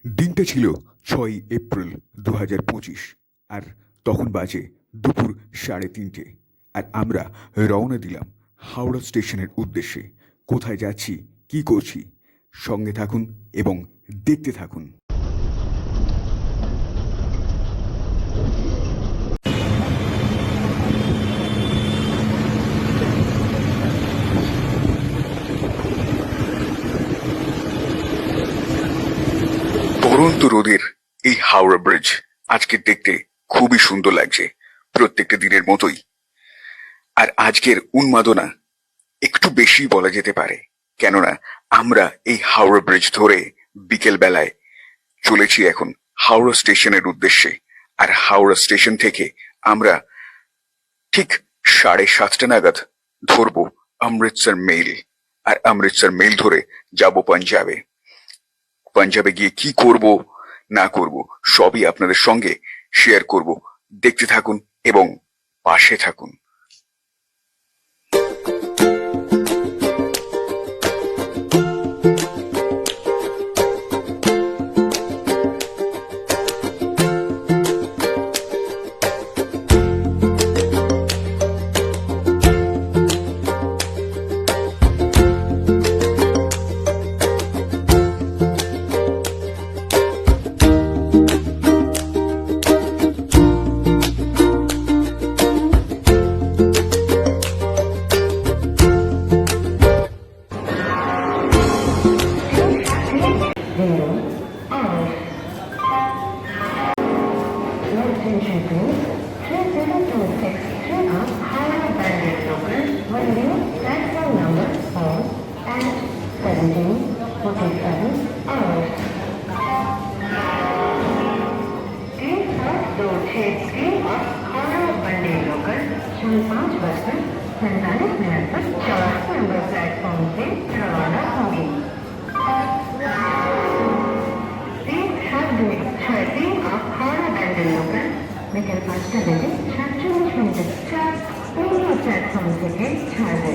দিনটা ছিল 6 এপ্রিল 2025। আর তখন বাজে দুপুর 3:30। আর আমরা রওনা দিলাম হাওড়া স্টেশনের উদ্দেশ্যে। কোথায় যাচ্ছি, কি করছি, সঙ্গে থাকুন এবং দেখতে থাকুন। পড়ন্ত রোদের এই হাওড়া ব্রিজ আজকে দেখতে খুবই সুন্দর লাগছে, প্রত্যেকটা দিনের মতোই। আর আজকের উন্মাদনা একটু বেশি বলা যেতে পারে, কেননা আমরা এই হাওড়া ব্রিজ ধরে বিকেল বেলায় চলেছি এখন হাওড়া স্টেশনের উদ্দেশ্যে। আর হাওড়া স্টেশন থেকে আমরা ঠিক 7:30 নাগাদ ধরবো অমৃতসর মেল। আর অমৃতসর মেল ধরে যাব পাঞ্জাবে। পাঞ্জাবে গিয়ে কি করব না করব সবই আপনাদের সঙ্গে শেয়ার করব। দেখতে থাকুন এবং পাশে থাকুন। प्लेटफॉर्म से रवाना होगी। বিকেল 5টা বেজে 47 মিনিটের ট্রাক প্লেটফর্ম থেকে ছাড়বে।